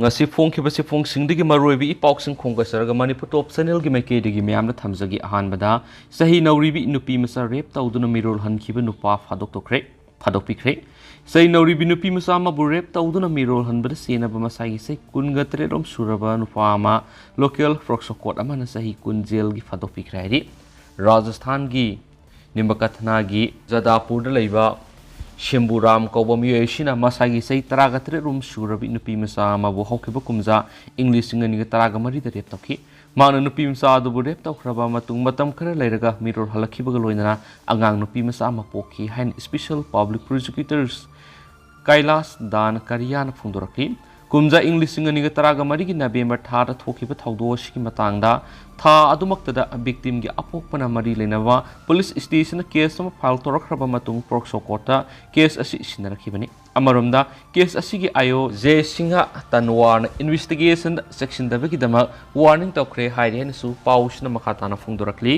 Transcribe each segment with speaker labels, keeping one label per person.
Speaker 1: ngasi phongkhiba se phongsingdigi maroibi ipauksin khonggasaraga manipur top channel gi maikeidigi miyamna thamjagi ahanbada sahi nauribi nupi masa rep tawduna mirol hankhiba nupa phadokpikre sahi nauribi nupi masa ma bu rep tawduna mirol hanbada senaba masagi sai kungatre rom suraba nupa ma local froksokot amana sahi kunjel gi phadokpikre ri rajasthan gi nimbakathna gi jadapur da leiba Shemburam kauba miyoishina masagi sai taragatre rum surabi nupi masa mabu haukiba kumza English ngani taraga mari da rep tawki mana nupi masa adu rep tawkraba matung matam khara leiraga miror halakhiba loinana angang nupi masa ma pokhi hain special public prosecutors Kailas dan Karyan phungdorakli kumza English ngani taraga mari gi November tha da thokiba thawdo shiki matangda tha adumaktada victim gi apokpana mari leinawa police station case sama file torakraba matung prokso kota case asi sinarakhibani amaromda case asi gi ayo je singa tanwar investigation section da gi dama warning tawkre haire su pausna makhatana phungdorakli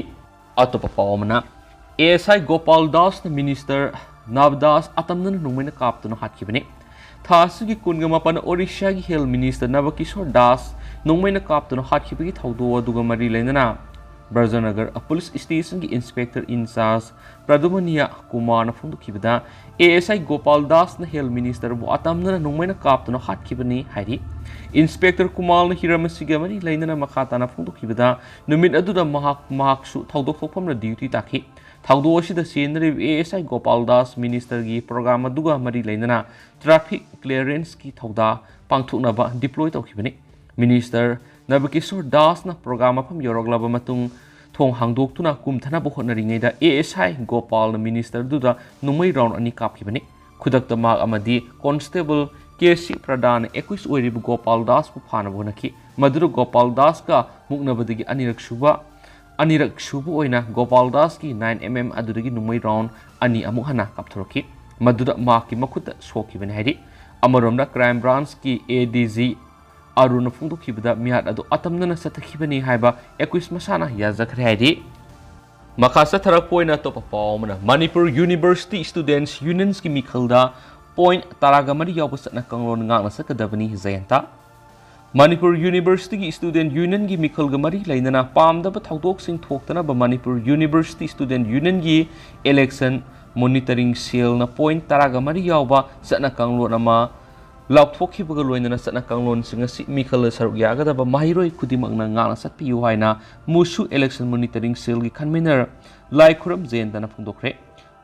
Speaker 1: atopa pawmana ASI Gopal Das minister Navdas atamna numena kaptuna hatkibani Thasugi Kungamapan Orisha Hill Minister Navakishore Das Nomaina Kapton Hatkipiki Taudo Dugamari Lenana Brazanagar, a police station inspector in charge Pradumania Kumana Fundukibida ASI Gopal Das Hill Minister Atamna Nomaina Kapton Hatkipani Hari Inspector Kumal Hiramasigamari Lenana Makatana Fundukibida Numid Aduda Mahaksu Taudokopam duty taki Thaudo the scenery ASI Gopal Das Minister gi program duga mari leinana traffic clearance ki thauda pangthuknaba deploy tawkhibani Minister Nabakishore Das na program pham yoroglaba matung thong hangdoktuna kumthana bo hotnaringai da ASI Gopal na minister duda numai round ani kapkhibani khudakta mak amadi constable KC Pradhan 21 oiribu Gopal Das bu phana bonaki maduru Gopal Das ka muknabadigi Anirak Shubu oina Gopal Das ki 9mm adudagi numai round ani amuk hana kapthoroki maduda maki makuta soki ben hairi amaromda crime branch ki ADG Aruna Fundu kibda mihat adu atamna satakhibani haiba 21 masana yazakhre hairi makasa tharak poina to papawmana Manipur University Students Unions ki mikhalda point taragamari yawbusatna kanglon ngakna sakadabani zayanta Manipur University Student Union gi Mikhal Gamari Lainana Pamdaba Thawdok Sing Thoktana ba Manipur University Student Union gi election monitoring cell na point taragamari yawba satna kanglon ama laukthokhibaga loinana satna kanglon singa si Mikhal saruk yagadaba mahiroi khudimangna ngana satpiyu haina musu election monitoring cell gi convener Laikhuram Jayantana phungdokre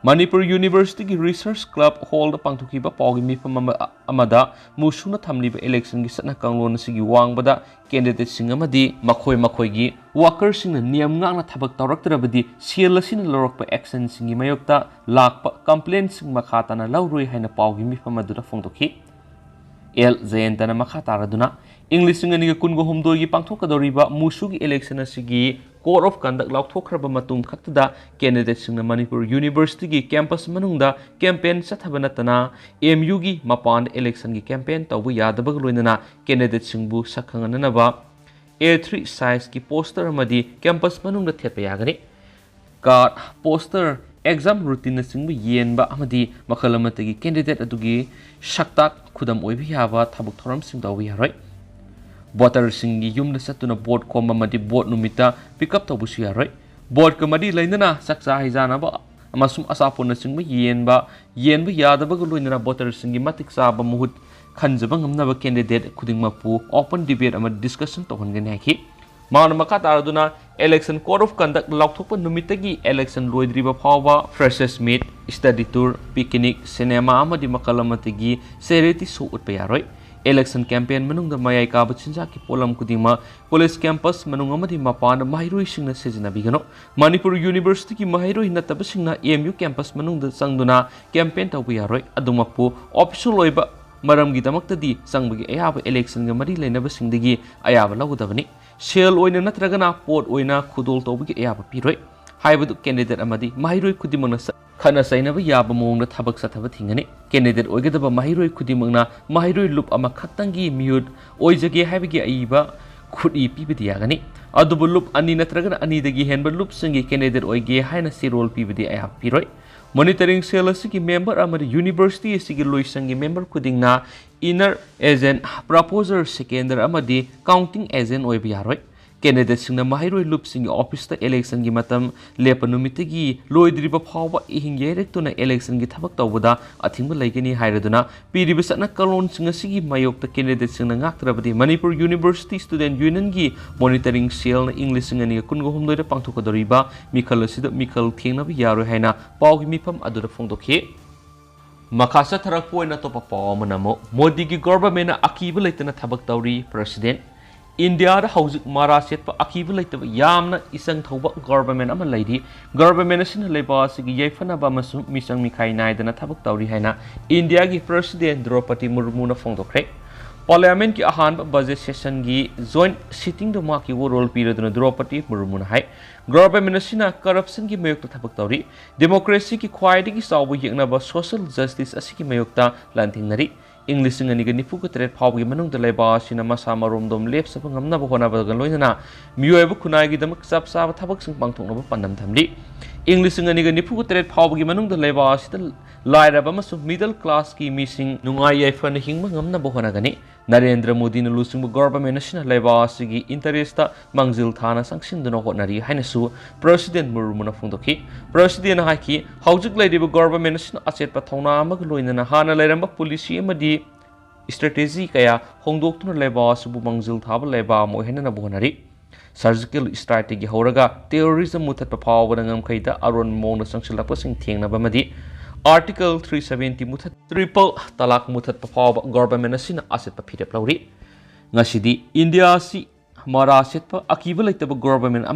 Speaker 1: Manipur University ki Research Club Hall da pangthukiba pawgi mifam amada musuna thamliba election gi satna kanglon sigi wangbada candidate singa madi makhoi gi worker singna niyam ngakna thabak tawraktrabadi sialasina lorokpa action singi mayokta lakpa complaint sing makhatana lauroi haina pawgi mifam adura phongdokhi El Jayantana makhataraduna English ngani ga kungo humdo gi pangthokadoriba musugi election asigi Code of Conduct laukthokraba matung khatada candidate singna Manipur University gi campus manungda campaign sathabanatana MU gi mapan election gi campaign tawbu yadabag loinana candidate singbu sakhanganaba A3 size ki poster amadi campus manungda thepya yagani card poster exam routine singbu yenba amadi makhalamate gi candidate adugi shaktak khudam oibi yaba thabuk thoram sing dawi haroi Voter singi yum satuna board koma madi board numita pick up tabusi yaroi board kamadi lainana saksa hijana ba amasum asapona singba yenba yadaba guluinana voter singi matik saba muhut khanjaba ngamnaba candidate khudingmapu open debate ama discussion tohongani haki maana makata araduna election code of conduct laukthokpa numitagi election loidriba phawba freshers meet study tour picnic cinema amadi makalamatagi charity show utpa yaroi election campaign manungda mayai ka bachinja ki polam kudima college campus manung amadi mapan mahiroi singna sejina bigano Manipur University ki mahiroi natab singna MU campus manungda sangduna campaign tawbi yaroi adumapu official loiba maram gi damaktadi sangbagi ayaba election ga mari leinaba singdagi ayaba lawdabani sel oina natragana pot oina khudol tawbi ayaba piroi haibadu candidate amadi mahiroi kudimana khana sainaba yaba mongna thabak sathaba thingani candidate oigadaba mahiroi khudimangna mahiroi loop ama khatangi mute oijage haibagi aiba khudi pibidi yagani adubu loop ani natragana ani dagi henba loop singi candidate oige haina sirol pibidi ayab piroi Monitoring cell asigi member amadi university asigi loisangi member kudingna inner agent, proposer seconder amadi counting agent oibi yaroi. Candidate singna mahiroi loop singi office ta election gi matam lepa numitigi loidriba phawba ihing yerektuna election gi thabak tawbada athingba laigani hairaduna piriba satna kalon singa sigi mayok ta candidate singna ngaktrabadi Manipur University Student Union gi monitoring cell na English singa ni kungo humdoi da pangthokadoriba mikhal asida mikhal thengna bi yaroi haina pawgi mifam adura phongdokhe Makasa tharak poina topa paw manamo Modi gi government na akiba leitana thabak tawri president India da hauzik mara set pa akiba leitaba yamna isang thauba government ama leidi government asina leiba sigi yaifana ba masum misang mikhai nai dana thabak tawri haina India gi president Draupadi Murmu na phongdokre Parliament ki ahan budget session gi joint sitting do ma ki role period na Draupadi Murmu na hai government asina corruption gi mayok ta thabak tawri democracy ki khwaidi gi sawu yekna ba social justice asiki mayok ta lanthing nari English ngani ga nifu ka tret phaw gi manung da leba sina masa marom dom lep sa ngamna ba hona ba ga loina miyoy ba khunai gi damak sap sa thabak sing pangthok na ba pandam thamli English ngani ga nifu ka tret phaw gi manung da leba sita laira ba masu middle class ki missing nungai yai fan hing ba ngamna ba hona gani Narendra Modi na lusing government asina leba sigi interest ta mangjil thana sangsin duna honari haina su president Murmu na phongdokhi president ha ki haujik laidiba government asina achet pa thona amag loina na hana lairamba policy amadi strategy kaya hongdoktuna leba subu mangjil thaba leba mo hena na bonari surgical strategy horaga terrorism muthat pa phawba ngam khaida aron mo na sangsilakpa sing thengna ba madi Article 370 muthat triple talak muthat pa phawba government asina aset pa phirep lauri ngasidi India si mara set pa akiba leitaba government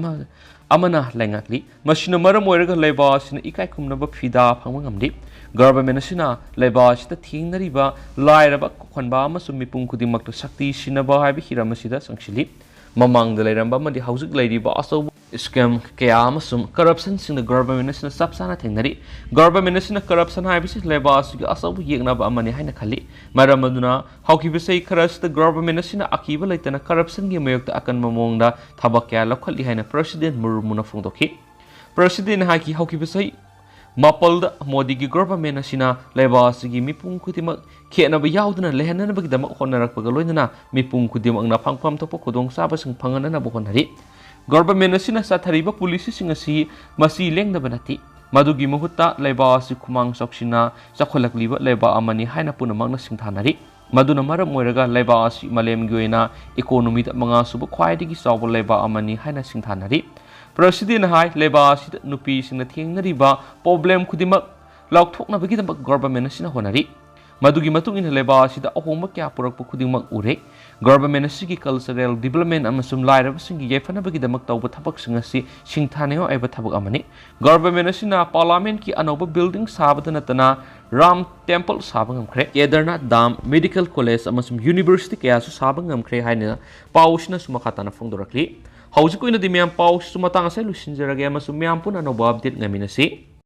Speaker 1: amana lengakli masina maram oiraga leba asina ikai khumna ba phida phangma ngamdi government asina leba asita thingnariba lairaba khonba amasum mipung khudingmak sakti sinaba haibi hiram asida sangshili mamang da lairamba madi hausik lairiba aso scam kaya amasum corruption sing the government asina sapsana thengnari government asina corruption haibisi leba asigi aso yekna ba amani haina khali maram aduna haukibisai kharas the government asina akiba laitana corruption gi mayokta akan mamongda thabak kya lakhali haina president Murmu na phongdokhi president ha ki haukibisai Mapalda Modi gi government asina leba asigi mipung khudimak khena ba yauduna lehana ba gidamak honarak pa galoina mipung khudimak na phangpam topo khudong saba sing phangana na ba honari government asina sathariba police sing asi masi lengda banati madugi muhutta leba asi khumang soksina chakholakliba leba amani haina punamak na singthanari maduna maram moiraga leba asi malem gi oina economy da manga subu khwaidigi sawbo leba amani haina singthanari President hai leba asida nupi singna thengnariba problem khudimak laukthokna bagi damak government asina honari madugi matung in leba asida ahoma kya purakpa khudingmak ure government asigi cultural development amasum lairab singi yefana bagi damak tawba thabak singasi singthaneo aiba thabak amani government asina parliament ki anoba building sabadana tana Ram Temple sabang amkhre Kedarnath Dam Medical College amasum university kaya su sabang amkhre haina pausna sumakhatana phongdorakli Hauzik ko ina di miyang paus sumatang sa lusinjara gaya masumiyang po na no update ngamin na si